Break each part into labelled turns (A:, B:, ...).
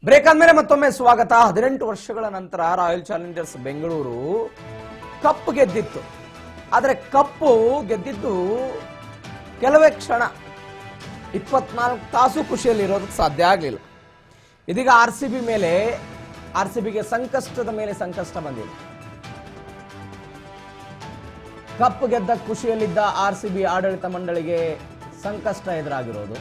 A: Break ಆದ್ಮೇಲೆ ಮತ್ತೊಮ್ಮೆ ಸ್ವಾಗತ. 18 ವರ್ಷಗಳ ನಂತರ ರಾಯಲ್ ಚಾಲೆಂಜರ್ಸ್ ಬೆಂಗಳೂರು ಕಪ್ ಗೆದ್ದಿತ್ತು. ಆದರೆ ಕಪ್ಪು ಗೆದ್ದಿದ್ದು ಕೆಲವೇ ಕ್ಷಣ, 24 ತಾಸು ಖುಷಿಯಲ್ಲಿ ಇರೋದಕ್ಕೆ ಸಾಧ್ಯ ಆಗಲಿಲ್ಲ. ಇದೀಗ ಆರ್ಸಿಬಿಗೆ ಸಂಕಷ್ಟದ ಮೇಲೆ ಸಂಕಷ್ಟ ಬಂದಿದೆ. ಕಪ್ ಗೆದ್ದ ಖುಷಿಯಲ್ಲಿದ್ದ ಆರ್ಸಿಬಿ ಆಡಳಿತ ಮಂಡಳಿಗೆ ಸಂಕಷ್ಟ ಎದುರಾಗಿರೋದು.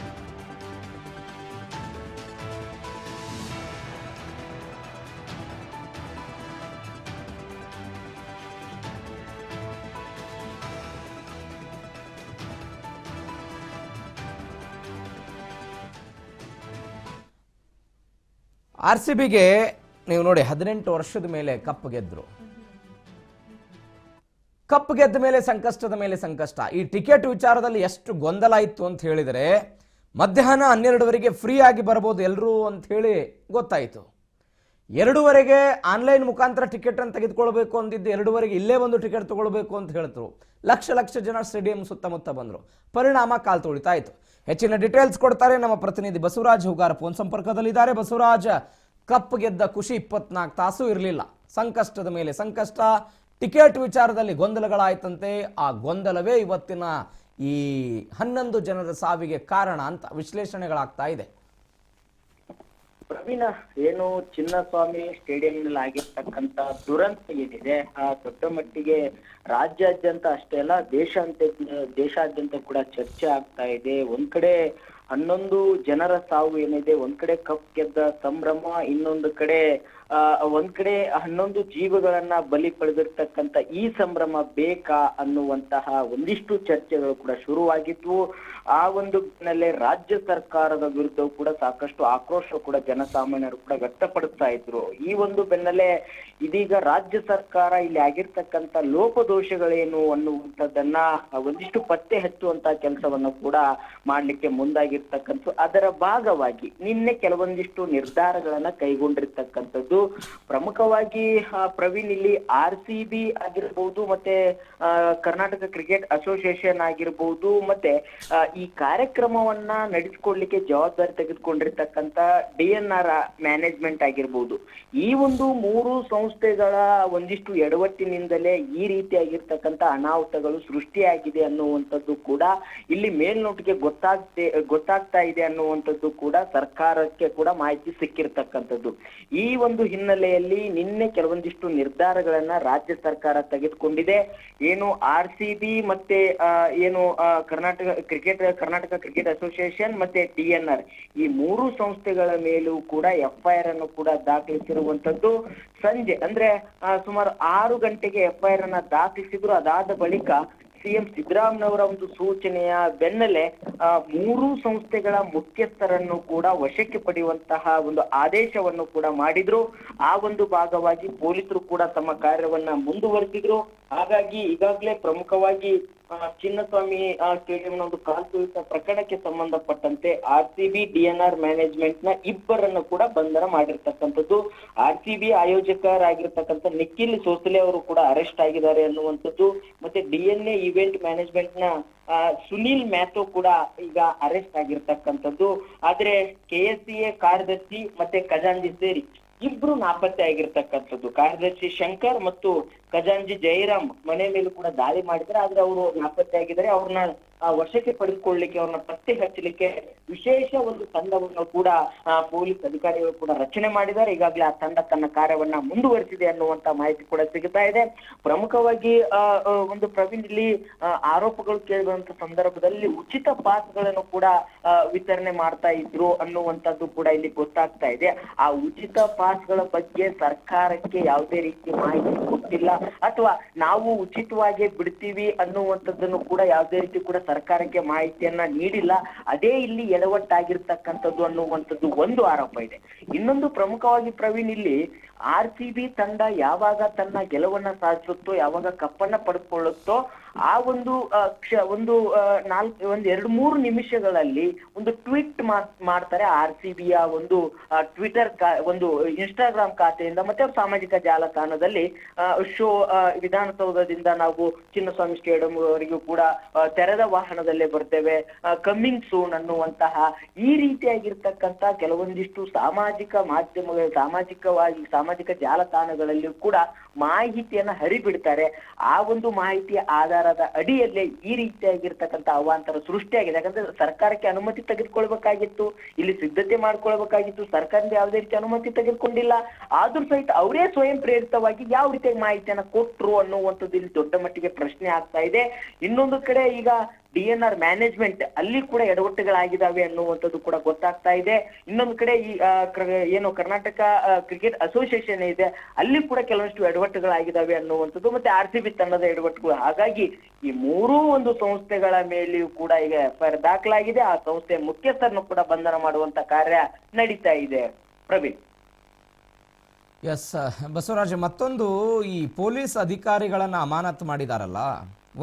A: ಆರ್ಸಿಬಿಗೆ ನೀವು ನೋಡಿ 18 ವರ್ಷದ ಮೇಲೆ ಕಪ್ ಗೆದ್ರು. ಕಪ್ ಗೆದ್ದ ಮೇಲೆ ಸಂಕಷ್ಟದ ಮೇಲೆ ಸಂಕಷ್ಟ. ಈ ಟಿಕೆಟ್ ವಿಚಾರದಲ್ಲಿ ಎಷ್ಟು ಗೊಂದಲ ಇತ್ತು ಅಂತ ಹೇಳಿದರೆ, ಮಧ್ಯಾಹ್ನ 12ವರೆಗೆ ಫ್ರೀ ಆಗಿ ಬರ್ಬೋದು ಎಲ್ಲರೂ ಅಂತ ಹೇಳಿ ಗೊತ್ತಾಯಿತು. 2ವರೆಗೆ ಆನ್ಲೈನ್ ಮುಖಾಂತರ ಟಿಕೆಟ್ ಅನ್ನು ತೆಗೆದುಕೊಳ್ಬೇಕು ಅಂದಿದ್ದು, 2ವರೆಗೆ ಇಲ್ಲೇ ಬಂದು ಟಿಕೆಟ್ ತಗೊಳ್ಬೇಕು ಅಂತ ಹೇಳಿದ್ರು. ಲಕ್ಷ ಜನ ಸ್ಟೇಡಿಯಂ ಸುತ್ತಮುತ್ತ ಬಂದರು. ಪರಿಣಾಮ ಕಾಲ್ ತುಳಿತಾಯಿತು. ಹೆಚ್ಚಿನ ಡೀಟೇಲ್ಸ್ ಕೊಡ್ತಾರೆ ನಮ್ಮ ಪ್ರತಿನಿಧಿ ಬಸವರಾಜ್ ಹೂಗಾರ, ಫೋನ್ ಸಂಪರ್ಕದಲ್ಲಿದ್ದಾರೆ. ಬಸವರಾಜ್, ಕಪ್ ಗೆದ್ದ ಖುಷಿ 24 ತಾಸು ಇರಲಿಲ್ಲ, ಸಂಕಷ್ಟದ ಮೇಲೆ ಸಂಕಷ್ಟ, ಟಿಕೆಟ್ ವಿಚಾರದಲ್ಲಿ ಗೊಂದಲಗಳಾಯ್ತಂತೆ. ಆ ಗೊಂದಲವೇ ಇವತ್ತಿನ ಈ 11 ಜನರ ಸಾವಿಗೆ ಕಾರಣ ಅಂತ ವಿಶ್ಲೇಷಣೆಗಳಾಗ್ತಾ ಇದೆ.
B: ಪ್ರವೀಣ, ಏನು ಚಿನ್ನಸ್ವಾಮಿ ಸ್ಟೇಡಿಯಂನಲ್ಲಿ ಆಗಿರ್ತಕ್ಕಂತ ದುರಂತ ಏನಿದೆ, ಆ ದೊಡ್ಡ ಮಟ್ಟಿಗೆ ರಾಜ್ಯಾದ್ಯಂತ ಅಷ್ಟೇ ಅಲ್ಲ ದೇಶಾದ್ಯಂತ ಕೂಡ ಚರ್ಚೆ ಆಗ್ತಾ ಇದೆ. ಒಂದ್ ಕಡೆ 11 ಜನರ ಸಾವು ಏನಿದೆ, ಒಂದ್ ಕಡೆ ಕಪ್ ಗೆದ್ದ ಸಂಭ್ರಮ, ಇನ್ನೊಂದು ಕಡೆ 11 ಜೀವಗಳನ್ನ ಬಲಿ ಪಡೆದಿರ್ತಕ್ಕಂಥ ಈ ಸಂಭ್ರಮ ಬೇಕಾ ಅನ್ನುವಂತಹ ಒಂದಿಷ್ಟು ಚರ್ಚೆಗಳು ಕೂಡ ಶುರುವಾಗಿದ್ವು. ಆ ಒಂದು ಬೆನ್ನಲ್ಲೇ ರಾಜ್ಯ ಸರ್ಕಾರದ ವಿರುದ್ಧ ಕೂಡ ಸಾಕಷ್ಟು ಆಕ್ರೋಶ ಕೂಡ ಜನಸಾಮಾನ್ಯರು ಕೂಡ ವ್ಯಕ್ತಪಡಿಸ್ತಾ ಇದ್ರು. ಈ ಒಂದು ಬೆನ್ನಲ್ಲೇ ಇದೀಗ ರಾಜ್ಯ ಸರ್ಕಾರ ಇಲ್ಲಿ ಆಗಿರ್ತಕ್ಕಂಥ ಲೋಪದೋಷಗಳೇನು ಅನ್ನುವಂಥದ್ದನ್ನ ಒಂದಿಷ್ಟು ಪತ್ತೆ ಹಚ್ಚುವಂತ ಕೆಲಸವನ್ನ ಕೂಡ ಮಾಡ್ಲಿಕ್ಕೆ ಮುಂದಾಗಿರ್ತಕ್ಕಂಥ, ಅದರ ಭಾಗವಾಗಿ ನಿನ್ನೆ ಕೆಲವೊಂದಿಷ್ಟು ನಿರ್ಧಾರಗಳನ್ನ ಕೈಗೊಂಡಿರ್ತಕ್ಕಂಥದ್ದು. ಪ್ರಮುಖವಾಗಿ ಪ್ರವೀಣ್, ಇಲ್ಲಿ RCB ಆಗಿರ್ಬಹುದು, ಮತ್ತೆ ಕರ್ನಾಟಕ ಕ್ರಿಕೆಟ್ ಅಸೋಸಿಯೇಷನ್ ಆಗಿರ್ಬಹುದು, ಮತ್ತೆ ಈ ಕಾರ್ಯಕ್ರಮವನ್ನ ನಡೆಸಿಕೊಡ್ಲಿಕ್ಕೆ ಜವಾಬ್ದಾರಿ ತೆಗೆದುಕೊಂಡಿರ್ತಕ್ಕಂಥ DNR ಮ್ಯಾನೇಜ್ಮೆಂಟ್ ಆಗಿರ್ಬಹುದು, ಈ ಒಂದು 3 ಸಂಸ್ಥೆಗಳ ಒಂದಿಷ್ಟು ಎಡವಟ್ಟಿನಿಂದಲೇ ಈ ರೀತಿಯಾಗಿರ್ತಕ್ಕಂಥ ಅನಾಹುತಗಳು ಸೃಷ್ಟಿಯಾಗಿದೆ ಅನ್ನುವಂಥದ್ದು ಕೂಡ ಇಲ್ಲಿ ಮೇಲ್ನೋಟಿಗೆ ಗೊತ್ತಾಗ್ತಾ ಇದೆ ಅನ್ನುವಂಥದ್ದು ಕೂಡ ಸರ್ಕಾರಕ್ಕೆ ಕೂಡ ಮಾಹಿತಿ ಸಿಕ್ಕಿರ್ತಕ್ಕಂಥದ್ದು. ಈ ಒಂದು ಹಿನ್ನೆಲೆಯಲ್ಲಿ ನಿನ್ನೆ ಕೆಲವೊಂದಿಷ್ಟು ನಿರ್ಧಾರಗಳನ್ನ ರಾಜ್ಯ ಸರ್ಕಾರ ತೆಗೆದುಕೊಂಡಿದೆ. ಏನು RCB ಮತ್ತೆ ಏನು ಕರ್ನಾಟಕ ಕ್ರಿಕೆಟ್ ಅಸೋಸಿಯೇಷನ್ ಮತ್ತೆ DNR, ಈ 3 ಸಂಸ್ಥೆಗಳ ಮೇಲೂ ಕೂಡ FIR ಅನ್ನು ಕೂಡ ದಾಖಲಿಸಿರುವಂತದ್ದು. ಸಂಜೆ ಅಂದ್ರೆ ಸುಮಾರು 6 ಗಂಟೆಗೆ FIR ಅನ್ನ ದಾಖಲಿಸಿದ್ರು. ಅದಾದ ಬಳಿಕ CM ಸಿದ್ದರಾಮಯ್ಯನವರ ಒಂದು ಸೂಚನೆಯ ಬೆನ್ನಲ್ಲೇ 3 ಸಂಸ್ಥೆಗಳ ಮುಖ್ಯಸ್ಥರನ್ನು ಕೂಡ ವಶಕ್ಕೆ ಪಡೆಯುವಂತಹ ಒಂದು ಆದೇಶವನ್ನು ಕೂಡ ಮಾಡಿದ್ರು. ಆ ಒಂದು ಭಾಗವಾಗಿ ಪೊಲೀಸರು ಕೂಡ ತಮ್ಮ ಕಾರ್ಯವನ್ನ ಮುಂದುವರೆಸಿದ್ರು. ಹಾಗಾಗಿ ಈಗಾಗಲೇ ಪ್ರಮುಖವಾಗಿ ಚಿನ್ನಸ್ವಾಮಿ ಸ್ಟೇಡಿಯಂನ ಒಂದು ಕಾಲ್ತುಳಿತ ಪ್ರಕರಣಕ್ಕೆ ಸಂಬಂಧಪಟ್ಟಂತೆ RCB DNR ಮ್ಯಾನೇಜ್ಮೆಂಟ್ ನ ಇಬ್ಬರನ್ನು ಕೂಡ ಬಂಧನ ಮಾಡಿರ್ತಕ್ಕಂಥದ್ದು. RCB ಆಯೋಜಕರಾಗಿರ್ತಕ್ಕಂಥ ನಿಖಿಲ್ ಸೋಸಲೆ ಅವರು ಕೂಡ ಅರೆಸ್ಟ್ ಆಗಿದ್ದಾರೆ ಅನ್ನುವಂಥದ್ದು. ಮತ್ತೆ DNA ಇವೆಂಟ್ ಮ್ಯಾನೇಜ್ಮೆಂಟ್ ನ ಸುನೀಲ್ ಮ್ಯಾಥೋ ಕೂಡ ಈಗ ಅರೆಸ್ಟ್ ಆಗಿರ್ತಕ್ಕಂಥದ್ದು. ಆದ್ರೆ KSCA ಕಾರ್ಯದರ್ಶಿ ಮತ್ತೆ ಖಜಾಂಜಿ ಸೇರಿ ಇಬ್ರು ನಾಪತ್ತೆ ಆಗಿರ್ತಕ್ಕಂಥದ್ದು. ಕಾರ್ಯದರ್ಶಿ ಶಂಕರ್ ಮತ್ತು ಖಜಾಂಜಿ ಜಯರಾಮ್ ಮನೆ ಮೇಲೂ ಕೂಡ ದಾಳಿ ಮಾಡಿದ್ದಾರೆ. ಆದ್ರೆ ಅವರು ನಾಪತ್ತೆ ಆಗಿದ್ದಾರೆ. ಅವ್ರನ್ನ ವಶಕ್ಕೆ ಪಡೆದುಕೊಳ್ಳಲಿಕ್ಕೆ, ಅವ್ರನ್ನ ಪತ್ತೆ ಹಚ್ಚಲಿಕ್ಕೆ ವಿಶೇಷ ಒಂದು ತಂಡವನ್ನು ಕೂಡ ಪೊಲೀಸ್ ಅಧಿಕಾರಿಗಳು ಕೂಡ ರಚನೆ ಮಾಡಿದ್ದಾರೆ. ಈಗಾಗಲೇ ಆ ತಂಡ ತನ್ನ ಕಾರ್ಯವನ್ನ ಮುಂದುವರಿಸಿದೆ ಅನ್ನುವಂತ ಮಾಹಿತಿ ಕೂಡ ಸಿಗ್ತಾ ಇದೆ. ಪ್ರಮುಖವಾಗಿ ಒಂದು ಪ್ರವೀಣ್, ಇಲ್ಲಿ ಆರೋಪಗಳು ಕೇಳಿರುವಂತ ಸಂದರ್ಭದಲ್ಲಿ ಉಚಿತ ಪಾಸ್ಗಳನ್ನು ಕೂಡ ವಿತರಣೆ ಮಾಡ್ತಾ ಇದ್ರು ಅನ್ನುವಂಥದ್ದು ಕೂಡ ಇಲ್ಲಿ ಗೊತ್ತಾಗ್ತಾ ಇದೆ. ಆ ಉಚಿತ ಪಾಸ್ಗಳ ಬಗ್ಗೆ ಸರ್ಕಾರಕ್ಕೆ ಯಾವುದೇ ರೀತಿ ಮಾಹಿತಿ ಕೊಟ್ಟಿಲ್ಲ, ಅಥವಾ ನಾವು ಉಚಿತವಾಗಿ ಬಿಡ್ತೀವಿ ಅನ್ನುವಂಥದ್ದನ್ನು ಕೂಡ ಯಾವುದೇ ರೀತಿ ಕೂಡ ಸರ್ಕಾರಕ್ಕೆ ಮಾಹಿತಿಯನ್ನ ನೀಡಿಲ್ಲ. ಅದೇ ಇಲ್ಲಿ ಎಡವಟ್ಟಾಗಿರ್ತಕ್ಕಂಥದ್ದು ಅನ್ನುವಂಥದ್ದು ಒಂದು ಆರೋಪ ಇದೆ. ಇನ್ನೊಂದು ಪ್ರಮುಖವಾಗಿ ಪ್ರವೀಣ್, ಇಲ್ಲಿ RCB ತಂಡ ಯಾವಾಗ ತನ್ನ ಗೆಲುವನ್ನ ಸಾಧಿಸುತ್ತೋ, ಯಾವಾಗ ಕಪ್ಪನ್ನ ಪಡೆದುಕೊಳ್ಳುತ್ತೋ, ಆ ಒಂದು ಒಂದ್ 2-3 ನಿಮಿಷಗಳಲ್ಲಿ ಒಂದು ಟ್ವೀಟ್ ಮಾಡ್ತಾರೆ RCBಯ ಒಂದು ಟ್ವಿಟರ್ ಒಂದು ಇನ್ಸ್ಟಾಗ್ರಾಮ್ ಖಾತೆಯಿಂದ, ಮತ್ತೆ ಅವ್ರ ಸಾಮಾಜಿಕ ಜಾಲತಾಣದಲ್ಲಿ ಶೋ ವಿಧಾನಸೌಧದಿಂದ ನಾವು ಚಿನ್ನಸ್ವಾಮಿ ಸ್ಟೇಡಿಯಂ ವರೆಗೂ ಕೂಡ ತೆರೆದ ವಾಹನದಲ್ಲೇ ಬರ್ತೇವೆ, ಕಮ್ಮಿಂಗ್ ಸೂನ್ ಅನ್ನುವಂತಹ ಈ ರೀತಿಯಾಗಿರ್ತಕ್ಕಂಥ ಕೆಲವೊಂದಿಷ್ಟು ಸಾಮಾಜಿಕ ಮಾಧ್ಯಮಗಳು, ಸಾಮಾಜಿಕ ಜಾಲತಾಣಗಳಲ್ಲಿ ಕೂಡ ಮಾಹಿತಿಯನ್ನ ಹರಿಬಿಡ್ತಾರೆ. ಆ ಒಂದು ಮಾಹಿತಿಯ ಆಧಾರದ ಅಡಿಯಲ್ಲೇ ಈ ರೀತಿಯಾಗಿರ್ತಕ್ಕಂಥ ಅವಾಂತರ ಸೃಷ್ಟಿಯಾಗಿದೆ. ಯಾಕಂದ್ರೆ ಸರ್ಕಾರಕ್ಕೆ ಅನುಮತಿ ತೆಗೆದುಕೊಳ್ಬೇಕಾಗಿತ್ತು, ಇಲ್ಲಿ ಸಿದ್ಧತೆ ಮಾಡ್ಕೊಳ್ಬೇಕಾಗಿತ್ತು, ಸರ್ಕಾರದಿಂದ ಯಾವುದೇ ರೀತಿ ಅನುಮತಿ ತೆಗೆದುಕೊಂಡಿಲ್ಲ. ಆದ್ರೂ ಸಹಿತ ಅವರೇ ಸ್ವಯಂ ಪ್ರೇರಿತವಾಗಿ ಯಾವ ರೀತಿಯಾಗಿ ಮಾಹಿತಿಯನ್ನ ಕೊಟ್ರು ಅನ್ನುವಂಥದ್ದು ಇಲ್ಲಿ ದೊಡ್ಡ ಮಟ್ಟಿಗೆ ಪ್ರಶ್ನೆ ಆಗ್ತಾ ಇದೆ. ಇನ್ನೊಂದು ಕಡೆ ಈಗ DNR ಮ್ಯಾನೇಜ್ಮೆಂಟ್ ಅಲ್ಲಿ ಕೂಡ ಎಡವಟ್ಟುಗಳಾಗಿದ್ದಾವೆ ಅನ್ನುವಂಥದ್ದು ಕೂಡ ಗೊತ್ತಾಗ್ತಾ ಇದೆ. ಇನ್ನೊಂದು ಕಡೆ ಈ ಏನು ಕರ್ನಾಟಕ ಕ್ರಿಕೆಟ್ ಅಸೋಸಿಯೇಷನ್ ಇದೆ, ಅಲ್ಲಿ ಕೂಡ ಕೆಲವಷ್ಟು ಎಡವಟ್ಟುಗಳಾಗಿದ್ದಾವೆ ಅನ್ನುವಂಥದ್ದು, ಮತ್ತೆ RCB ತಂಡದ ಎಡವಟ್ಟುಗಳು. ಹಾಗಾಗಿ ಈ ಮೂರೂ ಒಂದು ಸಂಸ್ಥೆಗಳ ಮೇಲೆಯೂ ಕೂಡ ಈಗ FIR ದಾಖಲಾಗಿದೆ. ಆ ಸಂಸ್ಥೆಯ ಮುಖ್ಯಸ್ಥರನ್ನು ಕೂಡ ಬಂಧನ ಮಾಡುವಂತ ಕಾರ್ಯ ನಡೀತಾ ಇದೆ. ಪ್ರವೀಣ್.
A: ಎಸ್ ಬಸವರಾಜ್, ಮತ್ತೊಂದು ಈ ಪೊಲೀಸ್ ಅಧಿಕಾರಿಗಳನ್ನ ಅಮಾನತು ಮಾಡಿದಾರಲ್ಲ,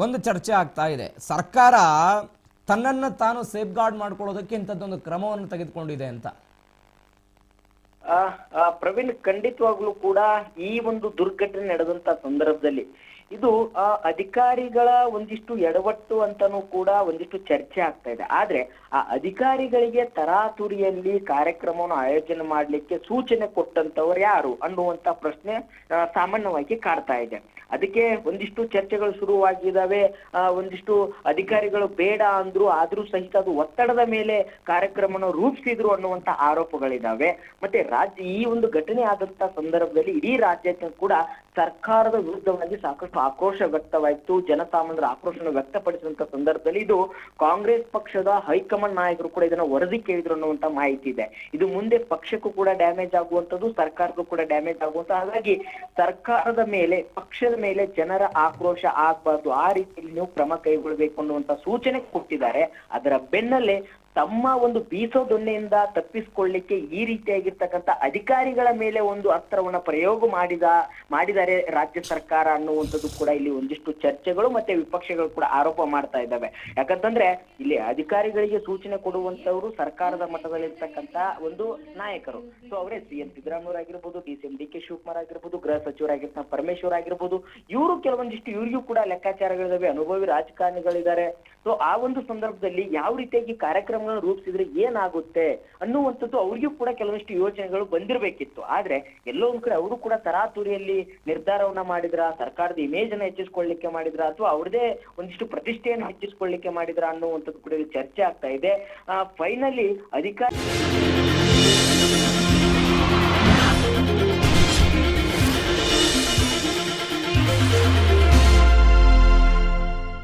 A: ಒಂದು ಚರ್ಚೆ ಆಗ್ತಾ ಇದೆ. ಸರ್ಕಾರ ತನ್ನನ್ನು ತಾನು ಸೇಫ್ ಗಾರ್ಡ್ ಮಾಡ್ಕೊಳ್ಳೋದಕ್ಕೆ ಇಂಥದ್ದೊಂದು ಕ್ರಮವನ್ನು ತೆಗೆದುಕೊಂಡಿದೆ ಅಂತ.
B: ಪ್ರವೀಣ್, ಖಂಡಿತವಾಗ್ಲೂ ಕೂಡ ಈ ಒಂದು ದುರ್ಘಟನೆ ನಡೆದಂತ ಸಂದರ್ಭದಲ್ಲಿ ಇದು ಅಧಿಕಾರಿಗಳ ಒಂದಿಷ್ಟು ಎಡವಟ್ಟು ಅಂತಾನೂ ಕೂಡ ಒಂದಿಷ್ಟು ಚರ್ಚೆ ಆಗ್ತಾ ಇದೆ. ಆದ್ರೆ ಆ ಅಧಿಕಾರಿಗಳಿಗೆ ತರಾತುರಿಯಲ್ಲಿ ಕಾರ್ಯಕ್ರಮವನ್ನು ಆಯೋಜನೆ ಮಾಡ್ಲಿಕ್ಕೆ ಸೂಚನೆ ಕೊಟ್ಟಂತವ್ರು ಯಾರು ಅನ್ನುವಂತ ಪ್ರಶ್ನೆ ಸಾಮಾನ್ಯವಾಗಿ ಕಾಡ್ತಾ ಇದೆ. ಅದಕ್ಕೆ ಒಂದಿಷ್ಟು ಚರ್ಚೆಗಳು ಶುರುವಾಗಿದ್ದಾವೆ. ಒಂದಿಷ್ಟು ಅಧಿಕಾರಿಗಳು ಬೇಡ ಅಂದ್ರು, ಆದ್ರೂ ಸಹಿತ ಅದು ಒತ್ತಡದ ಮೇಲೆ ಕಾರ್ಯಕ್ರಮವನ್ನು ರೂಪಿಸಿದ್ರು ಅನ್ನುವಂತ ಆರೋಪಗಳಿದಾವೆ. ಮತ್ತೆ ಈ ಒಂದು ಘಟನೆ ಆದಂತ ಸಂದರ್ಭದಲ್ಲಿ ಇಡೀ ರಾಜ್ಯಾದ್ಯಂತ ಕೂಡ ಸರ್ಕಾರದ ವಿರುದ್ಧವಾಗಿ ಸಾಕಷ್ಟು ಆಕ್ರೋಶ ವ್ಯಕ್ತವಾಯಿತು. ಜನಸಾಮಾನ್ಯರ ಆಕ್ರೋಶನ ವ್ಯಕ್ತಪಡಿಸಿದಂತ ಸಂದರ್ಭದಲ್ಲಿ ಇದು ಕಾಂಗ್ರೆಸ್ ಪಕ್ಷದ ಹೈಕಮಾಂಡ್ ನಾಯಕರು ಕೂಡ ಇದನ್ನ ವರದಿ ಕೇಳಿದ್ರು ಅನ್ನುವಂತ ಮಾಹಿತಿ ಇದೆ. ಇದು ಮುಂದೆ ಪಕ್ಷಕ್ಕೂ ಕೂಡ ಡ್ಯಾಮೇಜ್ ಆಗುವಂತದ್ದು, ಸರ್ಕಾರಕ್ಕೂ ಕೂಡ ಡ್ಯಾಮೇಜ್ ಆಗುವಂತ. ಹಾಗಾಗಿ ಸರ್ಕಾರದ ಮೇಲೆ, ಪಕ್ಷದ ಮೇಲೆ ಜನರ ಆಕ್ರೋಶ ಆಗ್ಬಾರ್ದು, ಆ ರೀತಿಯಲ್ಲಿ ನೀವು ಕ್ರಮ ಕೈಗೊಳ್ಳಬೇಕು ಅನ್ನುವಂತ ಸೂಚನೆ ಕೊಟ್ಟಿದ್ದಾರೆ. ಅದರ ಬೆನ್ನಲ್ಲೇ ತಮ್ಮ ಒಂದು ಬೀಸೋ ದೊಣ್ಣೆಯಿಂದ ತಪ್ಪಿಸಿಕೊಳ್ಳಿಕ್ಕೆ ಈ ರೀತಿಯಾಗಿರ್ತಕ್ಕಂಥ ಅಧಿಕಾರಿಗಳ ಮೇಲೆ ಒಂದು ಅಸ್ತ್ರವನ್ನ ಪ್ರಯೋಗ ಮಾಡಿದ್ದಾರೆ ರಾಜ್ಯ ಸರ್ಕಾರ ಅನ್ನುವಂಥದ್ದು ಕೂಡ ಇಲ್ಲಿ ಒಂದಿಷ್ಟು ಚರ್ಚೆಗಳು ಮತ್ತೆ ವಿಪಕ್ಷಗಳು ಕೂಡ ಆರೋಪ ಮಾಡ್ತಾ ಇದ್ದಾವೆ. ಯಾಕಂತಂದ್ರೆ ಇಲ್ಲಿ ಅಧಿಕಾರಿಗಳಿಗೆ ಸೂಚನೆ ಕೊಡುವಂತವರು ಸರ್ಕಾರದ ಮಟ್ಟದಲ್ಲಿರ್ತಕ್ಕಂಥ ಒಂದು ನಾಯಕರು. ಸೊ ಅವರೇ CM ಸಿದ್ದರಾಮಯ್ಯ ಆಗಿರ್ಬೋದು, DCM DK ಶಿವಕುಮಾರ್ ಆಗಿರ್ಬೋದು, ಗೃಹ ಸಚಿವರಾಗಿರ್ತಾರೆ ಪರಮೇಶ್ವರ್ ಆಗಿರ್ಬೋದು, ಇವರು ಕೆಲವೊಂದಿಷ್ಟು ಇವರಿಗೂ ಕೂಡ ಲೆಕ್ಕಾಚಾರಗಳಿದಾವೆ, ಅನುಭವಿ ರಾಜಕಾರಣಿಗಳಿದ್ದಾರೆ. ಸೊ ಆ ಒಂದು ಸಂದರ್ಭದಲ್ಲಿ ಯಾವ ರೀತಿಯಾಗಿ ಕಾರ್ಯಕ್ರಮಗಳನ್ನು ರೂಪಿಸಿದ್ರೆ ಏನಾಗುತ್ತೆ ಅನ್ನುವಂಥದ್ದು ಅವ್ರಿಗೂ ಕೂಡ ಕೆಲವೊಂದಿಷ್ಟು ಯೋಚನೆಗಳು ಬಂದಿರಬೇಕಿತ್ತು. ಆದ್ರೆ ಎಲ್ಲೋ ಒಂದ್ ಕಡೆ ಅವರು ಕೂಡ ತರಾತುರಿಯಲ್ಲಿ ನಿರ್ಧಾರವನ್ನ ಮಾಡಿದ್ರ, ಸರ್ಕಾರದ ಇಮೇಜ್ ಅನ್ನ ಹೆಚ್ಚಿಸ್ಕೊಳ್ಳಿಕ್ಕೆ ಮಾಡಿದ್ರ, ಅಥವಾ ಅವ್ರದೇ ಒಂದಿಷ್ಟು ಪ್ರತಿಷ್ಠೆಯನ್ನು ಹೆಚ್ಚಿಸ್ಕೊಳ್ಳಿಕ್ಕೆ ಮಾಡಿದ್ರ ಅನ್ನುವಂಥದ್ದು ಕೂಡ ಚರ್ಚೆ ಆಗ್ತಾ ಇದೆ. ಫೈನಲಿ ಅಧಿಕಾರಿ